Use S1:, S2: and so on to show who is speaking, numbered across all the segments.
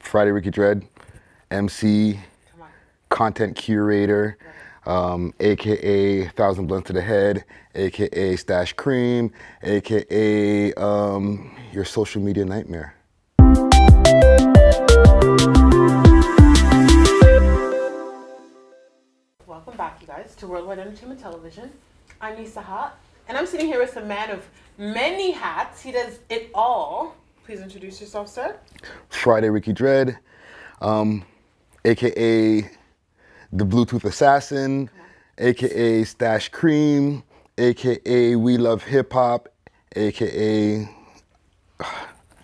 S1: Friday Ricky Dred, MC, content curator, aka Thousand Blunts to the Head, aka Stash Cream, aka your social media nightmare.
S2: Welcome back, you guys, to Worldwide Entertainment Television. I'm Nisa Hott, and I'm sitting here with a man of many hats. He does it all. Please introduce yourself, sir.
S1: Friday Ricky Dred, aka the Bluetooth Assassin, aka Stash Cream, aka We Love Hip Hop, aka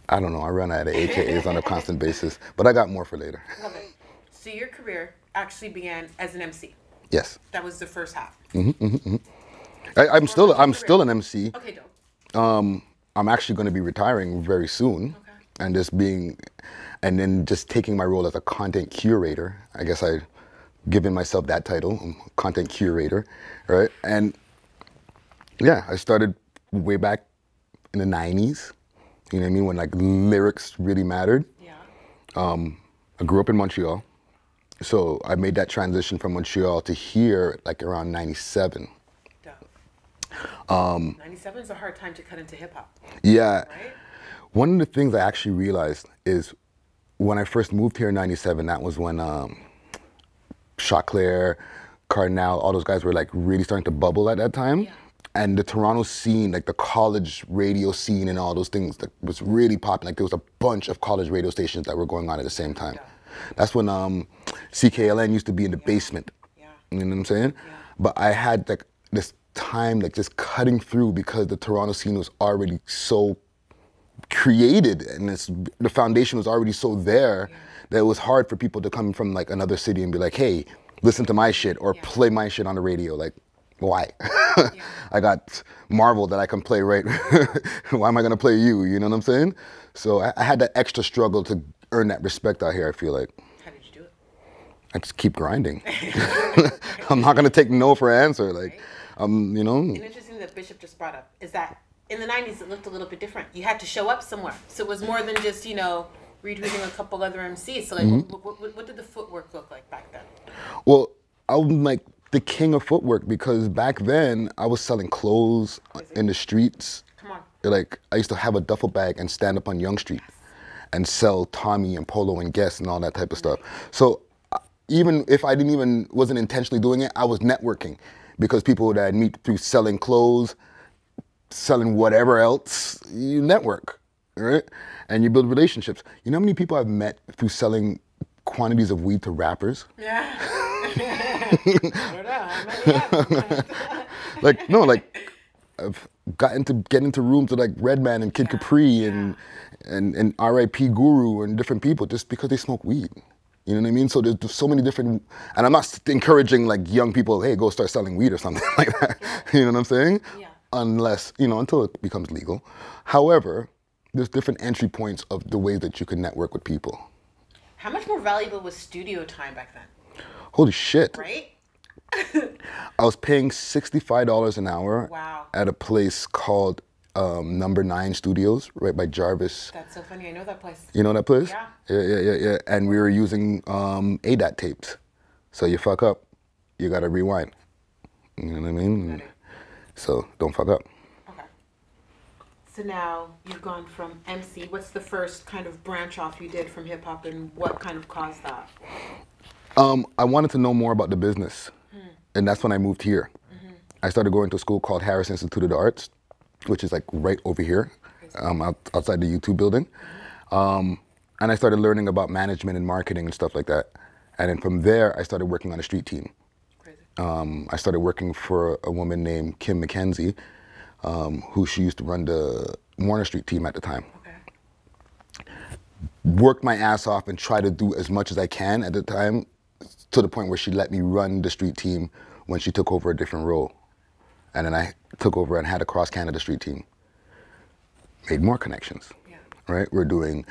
S1: I don't know, I run out of AKAs on a constant basis, but I got more for later.
S2: Love it. So your career actually began as an MC.
S1: Yes.
S2: That was the first half.
S1: I'm still an MC.
S2: Okay, dope.
S1: I'm actually going to be retiring very soon, and then just taking my role as a content curator. I guess I've given myself that title, content curator, right? And yeah, I started way back in the 90s. You know what I mean? When like lyrics really mattered.
S2: Yeah.
S1: I grew up in Montreal, so I made that transition from Montreal to here like around 97.
S2: 97 is a hard time to cut into hip hop.
S1: Yeah.
S2: Right?
S1: One of the things I actually realized is when I first moved here in 97, that was when Choclair, Cardinal, all those guys were like really starting to bubble at that time. Yeah. And the Toronto scene, like the college radio scene and all those things, that was really popping. Like there was a bunch of college radio stations that were going on at the same time. Yeah. That's when CKLN used to be in the basement. Yeah. You know what I'm saying? Yeah. But I had like this time like just cutting through because the Toronto scene was already so created and the foundation was already so there that it was hard for people to come from like another city and be like, hey, listen to my shit or play my shit on the radio. Like, why? I got Marvel that I can play, right? Why am I gonna play you? You know what I'm saying? So I had that extra struggle to earn that respect out here, I feel like.
S2: How did you do it?
S1: I just keep grinding. I'm not gonna take no for an answer. Like, you know.
S2: And interesting that Bishop just brought up is that in the 90s it looked a little bit different. You had to show up somewhere. So it was more than just, you know, retweeting a couple other MCs. So like, what did the footwork look like back then?
S1: Well, I'm like the king of footwork because back then I was selling clothes in the streets.
S2: Come on.
S1: Like I used to have a duffel bag and stand up on Yonge Street and sell Tommy and Polo and Guess and all that type of stuff. So even if I wasn't intentionally doing it, I was networking because people that I'd meet through selling clothes, selling whatever else, you network, right? And you build relationships. You know how many people I've met through selling quantities of weed to rappers?
S2: Yeah.
S1: Like, no, like, I've gotten to get into rooms with like Redman and Kid Capri and R.I.P. Guru and different people just because they smoke weed. You know what I mean? So there's so many different, and I'm not encouraging like young people, hey, go start selling weed or something like that. You know what I'm saying? Yeah. Unless, you know, until it becomes legal. However, there's different entry points of the ways that you can network with people.
S2: How much more valuable was studio time back then?
S1: Holy shit.
S2: Right?
S1: I was paying $65 an hour at a place called Number 9 Studios, right by Jarvis.
S2: That's so funny. I know that place.
S1: You know that place?
S2: Yeah.
S1: Yeah. And we were using ADAT tapes. So you fuck up, you gotta rewind. You know what I mean? So don't fuck up.
S2: Okay. So now you've gone from MC. What's the first kind of branch off you did from hip hop and what kind of caused that?
S1: I wanted to know more about the business. And that's when I moved here. I started going to a school called Harris Institute of the Arts, which is like right over here, outside the U2 building. And I started learning about management and marketing and stuff like that. And then from there, I started working on a street team. I started working for a woman named Kim McKenzie, who she used to run the Warner Street team at the time. Worked my ass off and tried to do as much as I can at the time, to the point where she let me run the street team when she took over a different role. And then I took over and had a cross-Canada street team. Made more connections, right? We're doing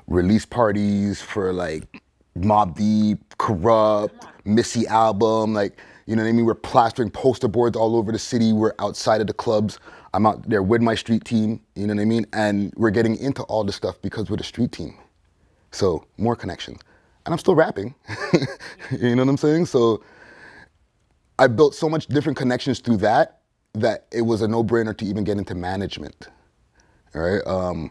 S1: release parties for like Mobb Deep, Corrupt, Missy album, like, you know what I mean? We're plastering poster boards all over the city. We're outside of the clubs. I'm out there with my street team, you know what I mean? And we're getting into all this stuff because we're the street team. So more connections. And I'm still rapping. You know what I'm saying? So I built so much different connections through that it was a no-brainer to even get into management. All right.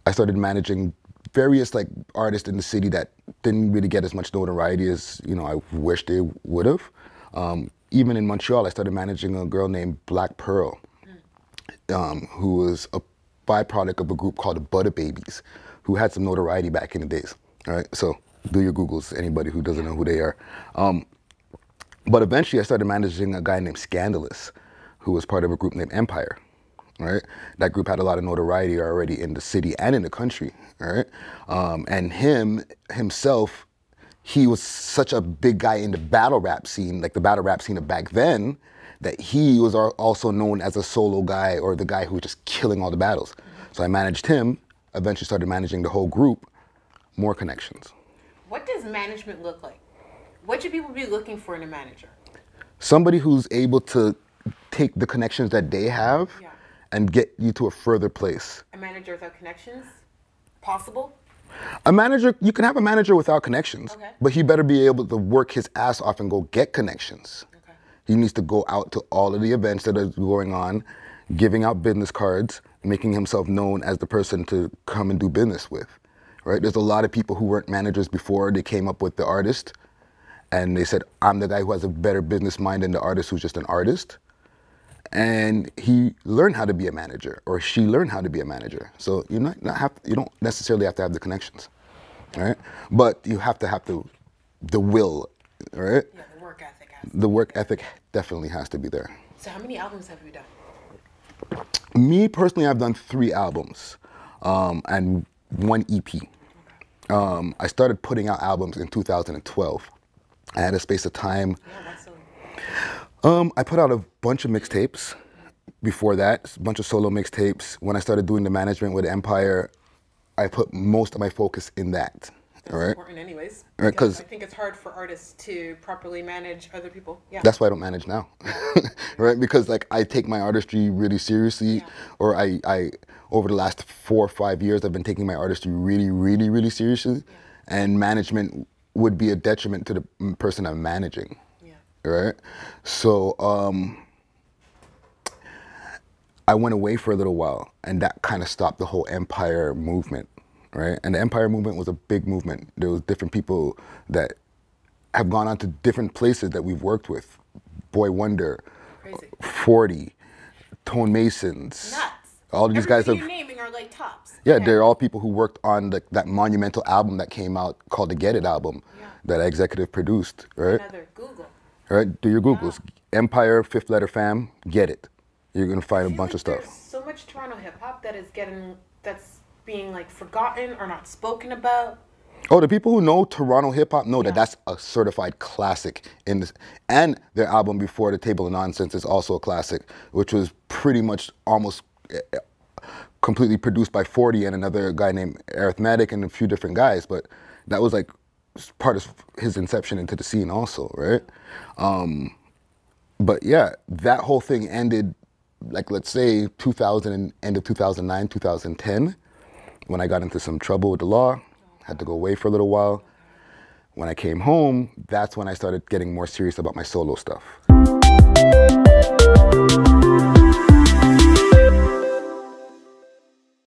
S1: I started managing various like artists in the city that didn't really get as much notoriety as I wish they would have. Even in Montreal, I started managing a girl named Black Pearl, who was a byproduct of a group called the Butter Babies, who had some notoriety back in the days. All right, so do your Googles, anybody who doesn't know who they are. But eventually I started managing a guy named Scandiliss, who was part of a group named Empire. Right, that group had a lot of notoriety already in the city and in the country. All right, and himself, he was such a big guy in the battle rap scene, like the battle rap scene of back then, that he was also known as a solo guy or the guy who was just killing all the battles. So I managed him. Eventually started managing the whole group. More connections.
S2: What does management look like? What should people be looking for in a manager?
S1: Somebody who's able to take the connections that they have and get you to a further place.
S2: A manager without connections? Possible?
S1: A manager, you can have a manager without connections, but he better be able to work his ass off and go get connections. He needs to go out to all of the events that are going on, giving out business cards, making himself known as the person to come and do business with. Right? There's a lot of people who weren't managers before they came up with the artist, and they said, I'm the guy who has a better business mind than the artist who's just an artist. And he learned how to be a manager, or she learned how to be a manager. So you don't necessarily have to have the connections, right? But you have to have the will, right?
S2: Yeah, the work ethic.
S1: The work ethic definitely has to be there.
S2: So how many albums have you done?
S1: Me personally, I've done 3 albums and 1 EP. I started putting out albums in 2012. I had a space of time. I put out a bunch of mixtapes before that, a bunch of solo mixtapes. When I started doing the management with Empire, I put most of my focus in that.
S2: That's important anyways.
S1: Right, because
S2: I think it's hard for artists to properly manage other people. Yeah.
S1: That's why I don't manage now. Right? Because like I take my artistry really seriously, or I over the last 4 or 5 years, I've been taking my artistry really, really, really seriously. And management would be a detriment to the person I'm managing. Right? So I went away for a little while, and that kind of stopped the whole Empire movement, right? And the Empire movement was a big movement. There was different people that have gone on to different places that we've worked with. Boy Wonder, 40, Tone Masons.
S2: Nuts.
S1: All of these guys
S2: you're naming are like tops.
S1: Yeah, they're all people who worked on that monumental album that came out called the Get It album that I executive produced, right?
S2: Another Google.
S1: All right, do your Googles. Empire, 5th Letter Fam, Get It. You're gonna find a bunch of stuff.
S2: There's so much Toronto hip hop that's being like forgotten or not spoken about.
S1: Oh, the people who know Toronto hip hop know that that's a certified classic in this, and their album before The Table of Nonsense is also a classic, which was pretty much almost completely produced by 40 and another guy named Arithmetic and a few different guys, but that was like part of his inception into the scene also, right? But yeah, that whole thing ended, like let's say 2000, end of 2009, 2010, when I got into some trouble with the law, had to go away for a little while. When I came home, that's when I started getting more serious about my solo stuff.